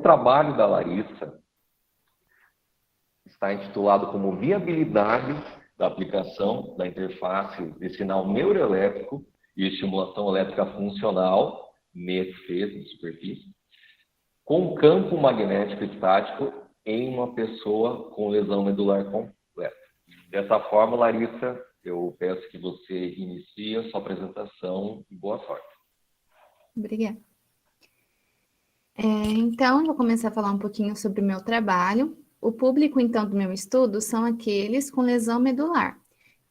trabalho da Larissa está intitulado como Viabilidade da aplicação da interface de sinal neuroelétrico e estimulação elétrica funcional, NEFES, de superfície, com campo magnético estático em uma pessoa com lesão medular completa. Dessa forma, Larissa, eu peço que você inicie a sua apresentação e boa sorte. Obrigada. Então, vou começar a falar um pouquinho sobre o meu trabalho. O público, então, do meu estudo são aqueles com lesão medular,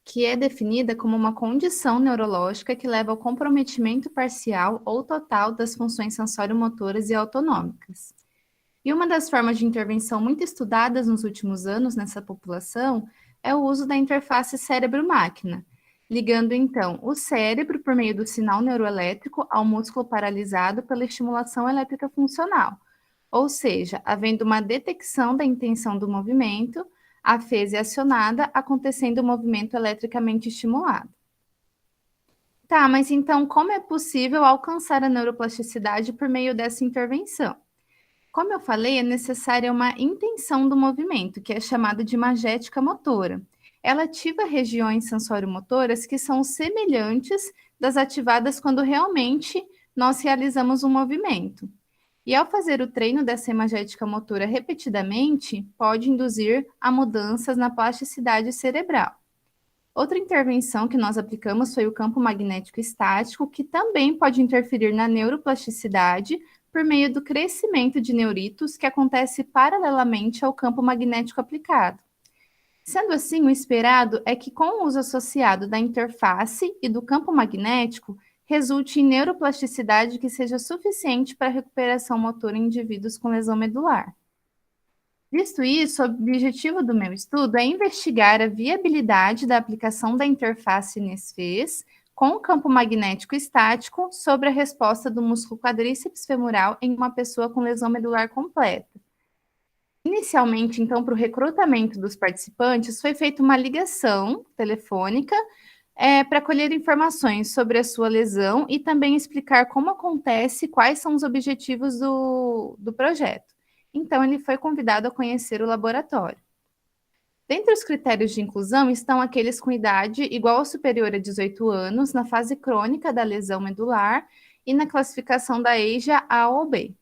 que é definida como uma condição neurológica que leva ao comprometimento parcial ou total das funções sensório-motoras e autonômicas. E uma das formas de intervenção muito estudadas nos últimos anos nessa população é o uso da interface cérebro-máquina, ligando então o cérebro por meio do sinal neuroelétrico ao músculo paralisado pela estimulação elétrica funcional, ou seja, havendo uma detecção da intenção do movimento, a fase acionada, acontecendo o movimento eletricamente estimulado. Tá, mas então como é possível alcançar a neuroplasticidade por meio dessa intervenção? Como eu falei, é necessária uma intenção do movimento, que é chamada de imagética motora. Ela ativa regiões sensório-motoras que são semelhantes das ativadas quando realmente nós realizamos um movimento. E ao fazer o treino dessa imagética motora repetidamente, pode induzir a mudanças na plasticidade cerebral. Outra intervenção que nós aplicamos foi o campo magnético estático, que também pode interferir na neuroplasticidade por meio do crescimento de neuritos que acontece paralelamente ao campo magnético aplicado. Sendo assim, o esperado é que, com o uso associado da interface e do campo magnético, resulte em neuroplasticidade que seja suficiente para a recuperação motora em indivíduos com lesão medular. Visto isso, o objetivo do meu estudo é investigar a viabilidade da aplicação da interface NESFES com o campo magnético estático sobre a resposta do músculo quadríceps femoral em uma pessoa com lesão medular completa. Inicialmente, então, para o recrutamento dos participantes, foi feita uma ligação telefônica para colher informações sobre a sua lesão e também explicar como acontece e quais são os objetivos do projeto. Então, ele foi convidado a conhecer o laboratório. Dentre os critérios de inclusão estão aqueles com idade igual ou superior a 18 anos, na fase crônica da lesão medular e na classificação da EJA A ou B.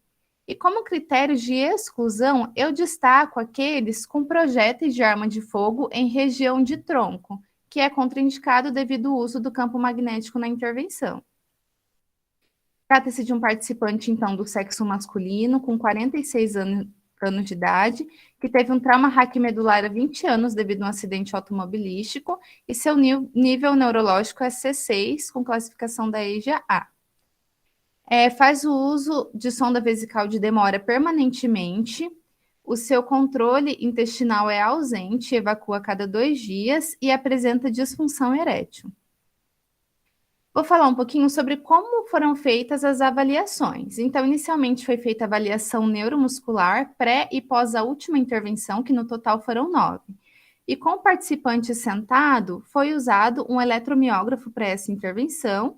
E como critérios de exclusão, eu destaco aqueles com projéteis de arma de fogo em região de tronco, que é contraindicado devido ao uso do campo magnético na intervenção. Trata-se de um participante, então, do sexo masculino, com 46 anos de idade, que teve um trauma raquimedular há 20 anos devido a um acidente automobilístico, e seu nível neurológico é C6, com classificação da EJA A. Faz o uso de sonda vesical de demora permanentemente, o seu controle intestinal é ausente, evacua a cada 2 dias e apresenta disfunção erétil. Vou falar um pouquinho sobre como foram feitas as avaliações. Então, inicialmente foi feita a avaliação neuromuscular pré e pós a última intervenção, que no total foram 9. E com o participante sentado, foi usado um eletromiógrafo para essa intervenção,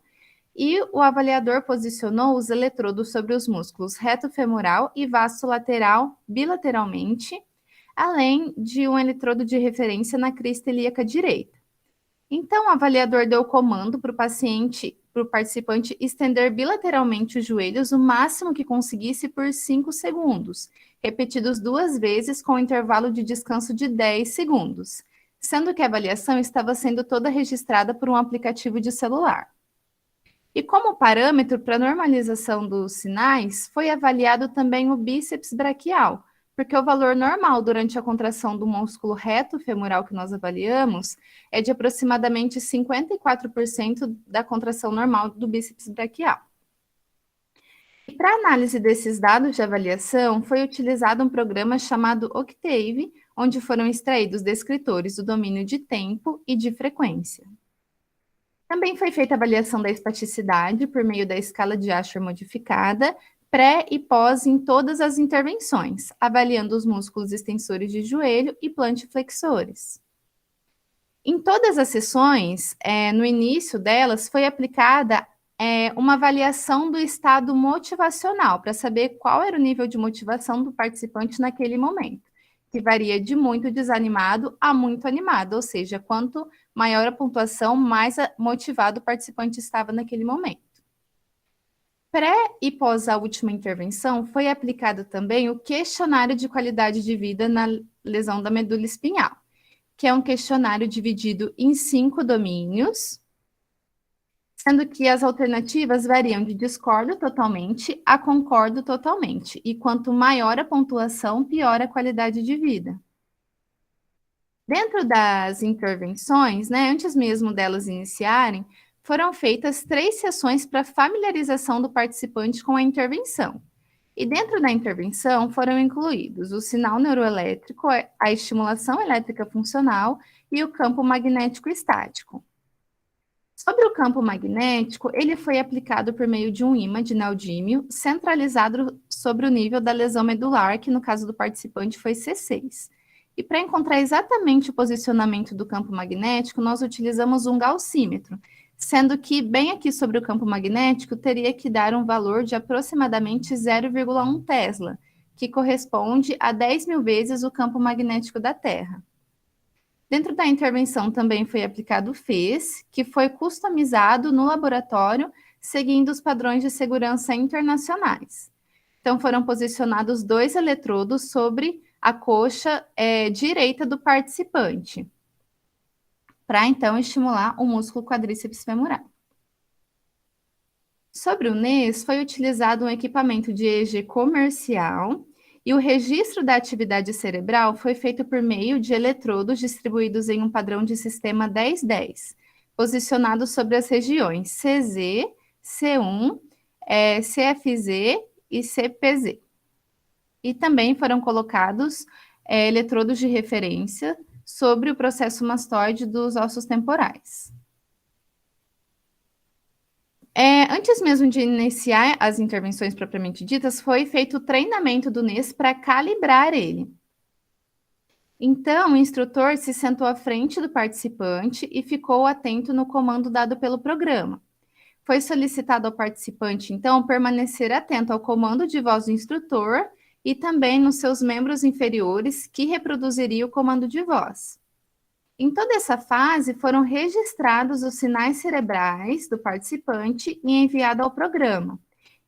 e o avaliador posicionou os eletrodos sobre os músculos reto-femoral e vasto lateral bilateralmente, além de um eletrodo de referência na crista ilíaca direita. Então, o avaliador deu o comando para o participante estender bilateralmente os joelhos o máximo que conseguisse por 5 segundos, repetidos 2 vezes com intervalo de descanso de 10 segundos, sendo que a avaliação estava sendo toda registrada por um aplicativo de celular. E como parâmetro para normalização dos sinais, foi avaliado também o bíceps braquial, porque o valor normal durante a contração do músculo reto femoral que nós avaliamos é de aproximadamente 54% da contração normal do bíceps braquial. E para análise desses dados de avaliação, foi utilizado um programa chamado Octave, onde foram extraídos descritores do domínio de tempo e de frequência. Também foi feita a avaliação da espasticidade por meio da escala de Ashworth modificada, pré e pós em todas as intervenções, avaliando os músculos extensores de joelho e plantiflexores. Em todas as sessões, no início delas, foi aplicada uma avaliação do estado motivacional, para saber qual era o nível de motivação do participante naquele momento, que varia de muito desanimado a muito animado, ou seja, quanto maior a pontuação, mais motivado o participante estava naquele momento. Pré e pós a última intervenção, foi aplicado também o questionário de qualidade de vida na lesão da medula espinhal, que é um questionário dividido em 5 domínios, sendo que as alternativas variam de discordo totalmente a concordo totalmente, e quanto maior a pontuação, pior a qualidade de vida. Dentro das intervenções, antes mesmo delas iniciarem, foram feitas 3 sessões para familiarização do participante com a intervenção. E dentro da intervenção foram incluídos o sinal neuroelétrico, a estimulação elétrica funcional e o campo magnético estático. Sobre o campo magnético, ele foi aplicado por meio de um ímã de neodímio centralizado sobre o nível da lesão medular, que no caso do participante foi C6. E para encontrar exatamente o posicionamento do campo magnético, nós utilizamos um gaussímetro, sendo que bem aqui sobre o campo magnético teria que dar um valor de aproximadamente 0,1 Tesla, que corresponde a 10.000 vezes o campo magnético da Terra. Dentro da intervenção também foi aplicado o FES, que foi customizado no laboratório, seguindo os padrões de segurança internacionais. Então, foram posicionados 2 eletrodos sobre a coxa direita do participante, para, então, estimular o músculo quadríceps femoral. Sobre o NES, foi utilizado um equipamento de EEG comercial, e o registro da atividade cerebral foi feito por meio de eletrodos distribuídos em um padrão de sistema 10-10, posicionados sobre as regiões CZ, C1, CFZ e CPZ. E também foram colocados eletrodos de referência sobre o processo mastoide dos ossos temporais. Antes mesmo de iniciar as intervenções propriamente ditas, foi feito o treinamento do NES para calibrar ele. Então, o instrutor se sentou à frente do participante e ficou atento no comando dado pelo programa. Foi solicitado ao participante, então, permanecer atento ao comando de voz do instrutor e também nos seus membros inferiores, que reproduziria o comando de voz. Em toda essa fase, foram registrados os sinais cerebrais do participante e enviado ao programa.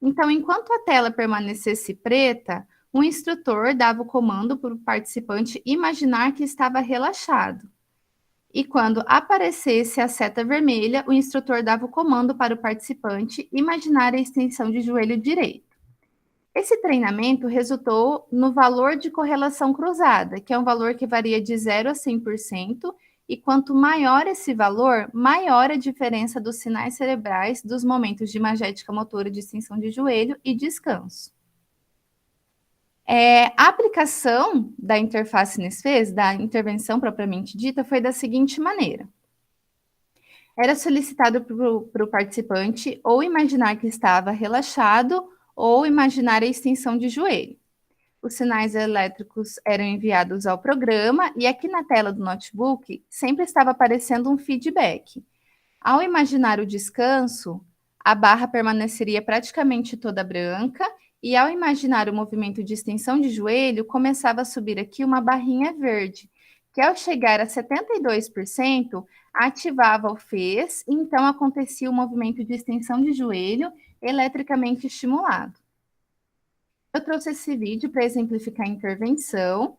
Então, enquanto a tela permanecesse preta, o instrutor dava o comando para o participante imaginar que estava relaxado. E quando aparecesse a seta vermelha, o instrutor dava o comando para o participante imaginar a extensão de joelho direito. Esse treinamento resultou no valor de correlação cruzada, que é um valor que varia de 0 a 100%, e quanto maior esse valor, maior a diferença dos sinais cerebrais dos momentos de imagética motora de extensão de joelho e descanso. A aplicação da interface NESFES, da intervenção propriamente dita, foi da seguinte maneira. Era solicitado para o participante ou imaginar que estava relaxado ou imaginar a extensão de joelho. Os sinais elétricos eram enviados ao programa e aqui na tela do notebook sempre estava aparecendo um feedback. Ao imaginar o descanso, a barra permaneceria praticamente toda branca e ao imaginar o movimento de extensão de joelho, começava a subir aqui uma barrinha verde, que ao chegar a 72%, ativava o FES e então acontecia o movimento de extensão de joelho eletricamente estimulado. Eu trouxe esse vídeo para exemplificar a intervenção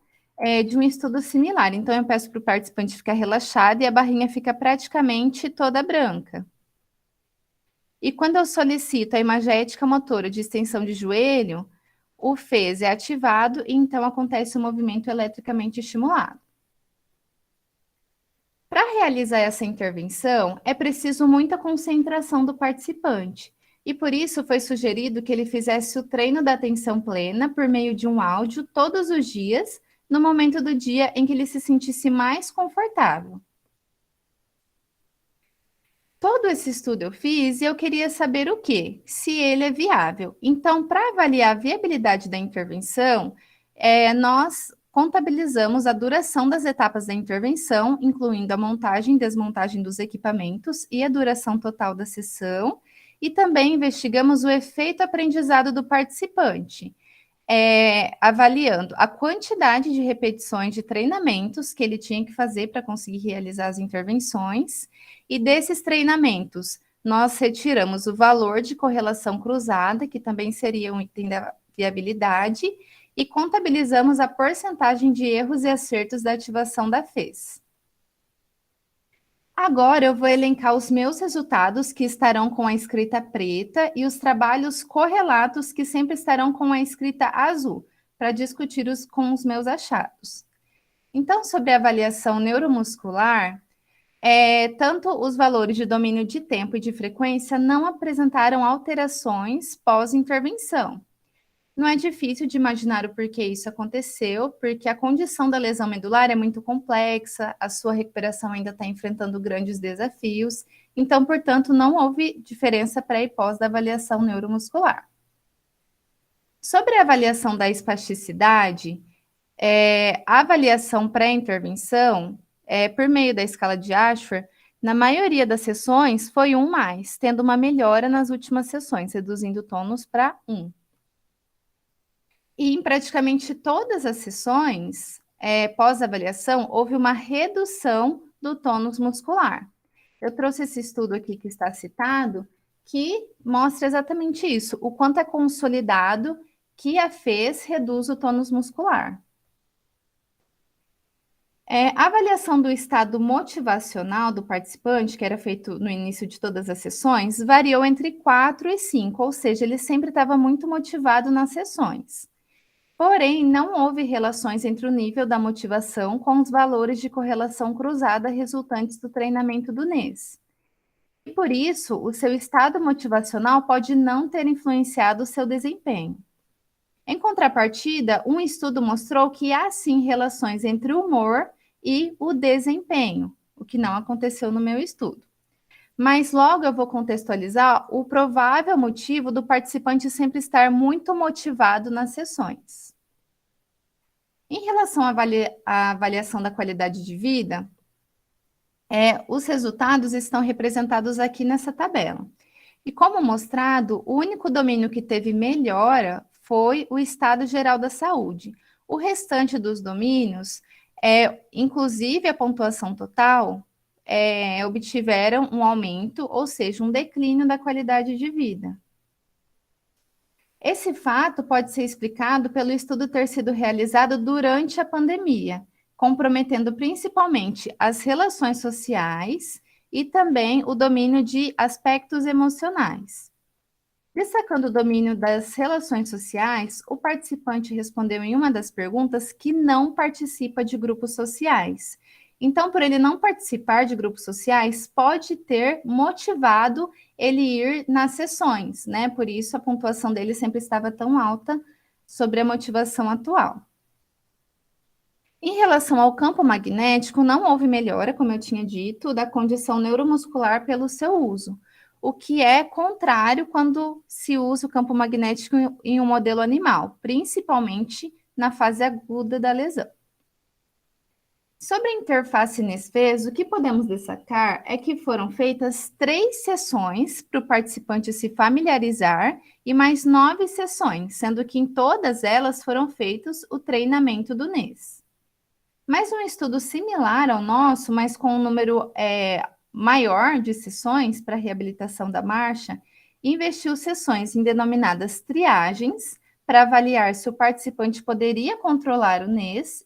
de um estudo similar. Então, eu peço para o participante ficar relaxado e a barrinha fica praticamente toda branca. E quando eu solicito a imagética motora de extensão de joelho, o FES é ativado e então acontece o movimento eletricamente estimulado. Para realizar essa intervenção, é preciso muita concentração do participante. E por isso foi sugerido que ele fizesse o treino da atenção plena por meio de um áudio todos os dias, no momento do dia em que ele se sentisse mais confortável. Todo esse estudo eu fiz e eu queria saber o quê? Se ele é viável. Então, para avaliar a viabilidade da intervenção, nós contabilizamos a duração das etapas da intervenção, incluindo a montagem e desmontagem dos equipamentos e a duração total da sessão, e também investigamos o efeito aprendizado do participante, avaliando a quantidade de repetições de treinamentos que ele tinha que fazer para conseguir realizar as intervenções, e desses treinamentos, nós retiramos o valor de correlação cruzada, que também seria um item da viabilidade, e contabilizamos a porcentagem de erros e acertos da ativação da FES. Agora eu vou elencar os meus resultados, que estarão com a escrita preta, e os trabalhos correlatos, que sempre estarão com a escrita azul, para discutir com os meus achados. Então, sobre a avaliação neuromuscular, tanto os valores de domínio de tempo e de frequência não apresentaram alterações pós-intervenção. Não é difícil de imaginar o porquê isso aconteceu, porque a condição da lesão medular é muito complexa, a sua recuperação ainda está enfrentando grandes desafios, então, portanto, não houve diferença pré e pós da avaliação neuromuscular. Sobre a avaliação da espasticidade, a avaliação pré-intervenção, por meio da escala de Ashford, na maioria das sessões foi 1+, tendo uma melhora nas últimas sessões, reduzindo o tônus para 1. E em praticamente todas as sessões, pós-avaliação, houve uma redução do tônus muscular. Eu trouxe esse estudo aqui que está citado, que mostra exatamente isso, o quanto é consolidado que a FES reduz o tônus muscular. A avaliação do estado motivacional do participante, que era feito no início de todas as sessões, variou entre 4 e 5, ou seja, ele sempre estava muito motivado nas sessões. Porém, não houve relações entre o nível da motivação com os valores de correlação cruzada resultantes do treinamento do NES. E por isso, o seu estado motivacional pode não ter influenciado o seu desempenho. Em contrapartida, um estudo mostrou que há sim relações entre o humor e o desempenho, o que não aconteceu no meu estudo. Mas logo eu vou contextualizar o provável motivo do participante sempre estar muito motivado nas sessões. Em relação à avaliação da qualidade de vida, os resultados estão representados aqui nessa tabela. E como mostrado, o único domínio que teve melhora foi o estado geral da saúde. O restante dos domínios, inclusive a pontuação total, obtiveram um aumento, ou seja, um declínio da qualidade de vida. Esse fato pode ser explicado pelo estudo ter sido realizado durante a pandemia, comprometendo principalmente as relações sociais e também o domínio de aspectos emocionais. Destacando o domínio das relações sociais, o participante respondeu em uma das perguntas que não participa de grupos sociais. Então, por ele não participar de grupos sociais, pode ter motivado ele ir nas sessões, né? Por isso a pontuação dele sempre estava tão alta sobre a motivação atual. Em relação ao campo magnético, não houve melhora, como eu tinha dito, da condição neuromuscular pelo seu uso, o que é contrário quando se usa o campo magnético em um modelo animal, principalmente na fase aguda da lesão. Sobre a interface NES-FES, o que podemos destacar é que foram feitas 3 sessões para o participante se familiarizar e mais 9 sessões, sendo que em todas elas foram feitos o treinamento do NES. Mas um estudo similar ao nosso, mas com um número maior de sessões para reabilitação da marcha, investiu sessões em denominadas triagens para avaliar se o participante poderia controlar o NES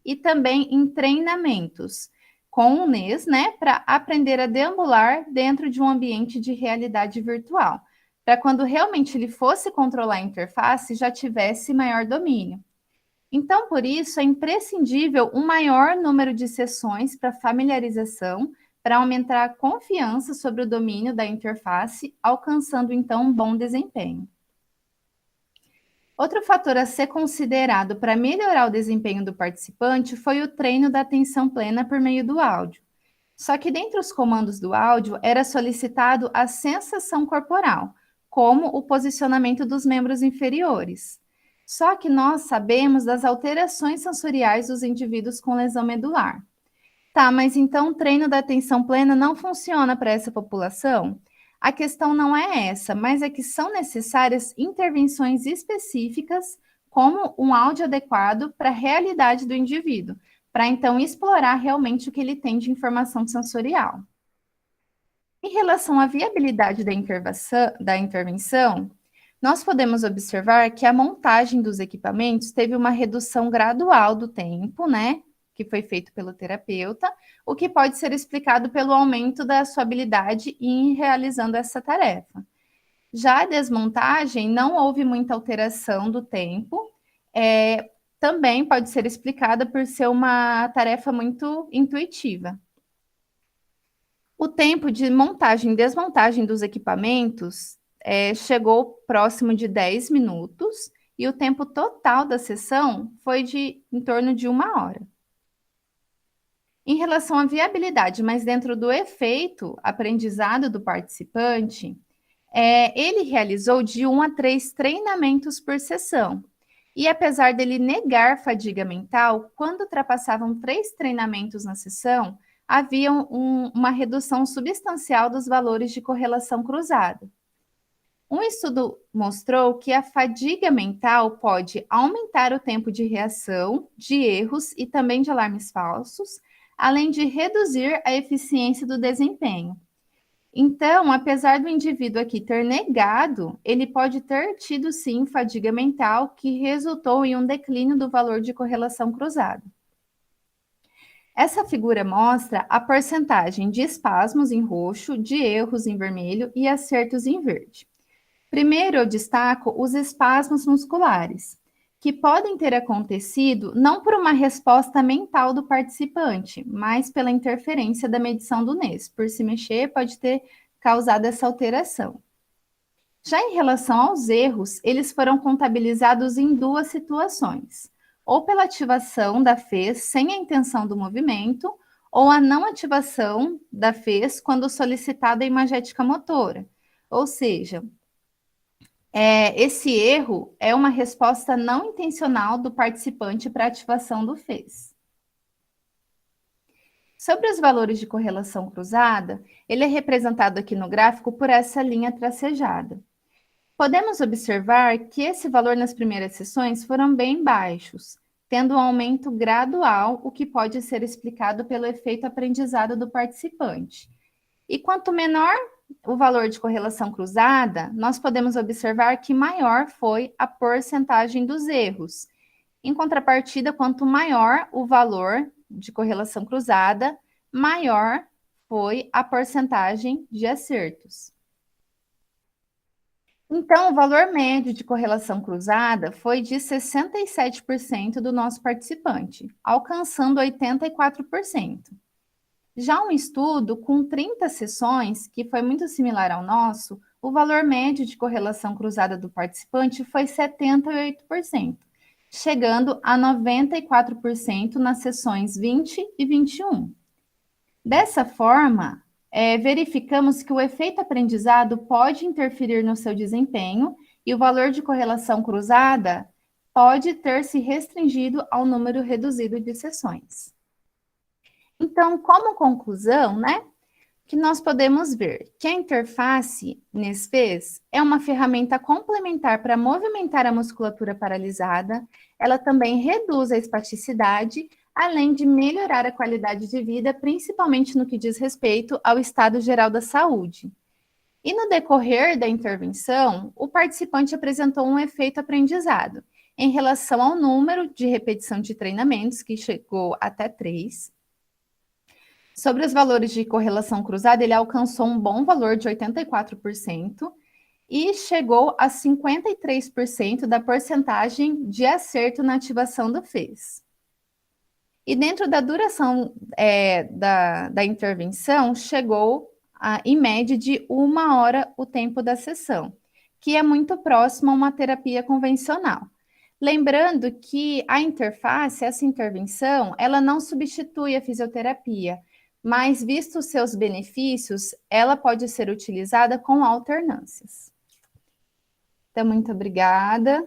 e também em treinamentos com o NES, né, para aprender a deambular dentro de um ambiente de realidade virtual, para quando realmente ele fosse controlar a interface, já tivesse maior domínio. Então, por isso, é imprescindível um maior número de sessões para familiarização, para aumentar a confiança sobre o domínio da interface, alcançando, então, um bom desempenho. Outro fator a ser considerado para melhorar o desempenho do participante foi o treino da atenção plena por meio do áudio. Só que dentre os comandos do áudio era solicitado a sensação corporal, como o posicionamento dos membros inferiores. Só que nós sabemos das alterações sensoriais dos indivíduos com lesão medular. Tá, mas então o treino da atenção plena não funciona para essa população? A questão não é essa, mas é que são necessárias intervenções específicas, como um áudio adequado para a realidade do indivíduo, para então explorar realmente o que ele tem de informação sensorial. Em relação à viabilidade da intervenção, nós podemos observar que a montagem dos equipamentos teve uma redução gradual do tempo, né, que foi feito pelo terapeuta, o que pode ser explicado pelo aumento da sua habilidade em realizando essa tarefa. Já a desmontagem, não houve muita alteração do tempo, também pode ser explicada por ser uma tarefa muito intuitiva. O tempo de montagem e desmontagem dos equipamentos chegou próximo de 10 minutos e o tempo total da sessão foi de em torno de 1 hora. Em relação à viabilidade, mas dentro do efeito aprendizado do participante, ele realizou de 1 a 3 treinamentos por sessão. E apesar dele negar fadiga mental, quando ultrapassavam 3 treinamentos na sessão, havia uma redução substancial dos valores de correlação cruzada. Um estudo mostrou que a fadiga mental pode aumentar o tempo de reação, de erros e também de alarmes falsos, além de reduzir a eficiência do desempenho. Então, apesar do indivíduo aqui ter negado, ele pode ter tido sim fadiga mental que resultou em um declínio do valor de correlação cruzada. Essa figura mostra a porcentagem de espasmos em roxo, de erros em vermelho e acertos em verde. Primeiro, eu destaco os espasmos musculares, que podem ter acontecido não por uma resposta mental do participante, mas pela interferência da medição do NES. Por se mexer, pode ter causado essa alteração. Já em relação aos erros, eles foram contabilizados em 2 situações: ou pela ativação da fez sem a intenção do movimento, ou a não ativação da fez quando solicitada a imagética motora. Ou seja, esse erro é uma resposta não intencional do participante para a ativação do fez. Sobre os valores de correlação cruzada, ele é representado aqui no gráfico por essa linha tracejada. Podemos observar que esse valor nas primeiras sessões foram bem baixos, tendo um aumento gradual, o que pode ser explicado pelo efeito aprendizado do participante. E quanto menor o valor de correlação cruzada, nós podemos observar que maior foi a porcentagem dos erros. Em contrapartida, quanto maior o valor de correlação cruzada, maior foi a porcentagem de acertos. Então, o valor médio de correlação cruzada foi de 67% do nosso participante, alcançando 84%. Já um estudo com 30 sessões, que foi muito similar ao nosso, o valor médio de correlação cruzada do participante foi 78%, chegando a 94% nas sessões 20 e 21. Dessa forma, verificamos que o efeito aprendizado pode interferir no seu desempenho e o valor de correlação cruzada pode ter se restringido ao número reduzido de sessões. Então, como conclusão, que nós podemos ver que a interface NES-FES é uma ferramenta complementar para movimentar a musculatura paralisada, ela também reduz a espasticidade, além de melhorar a qualidade de vida, principalmente no que diz respeito ao estado geral da saúde. E no decorrer da intervenção, o participante apresentou um efeito aprendizado em relação ao número de repetição de treinamentos, que chegou até 3. Sobre os valores de correlação cruzada, ele alcançou um bom valor de 84% e chegou a 53% da porcentagem de acerto na ativação do fez. E dentro da duração da intervenção, chegou em média de 1 hora o tempo da sessão, que é muito próximo a uma terapia convencional. Lembrando que a interface, essa intervenção, ela não substitui a fisioterapia, mas, visto os seus benefícios, ela pode ser utilizada com alternâncias. Então, muito obrigada.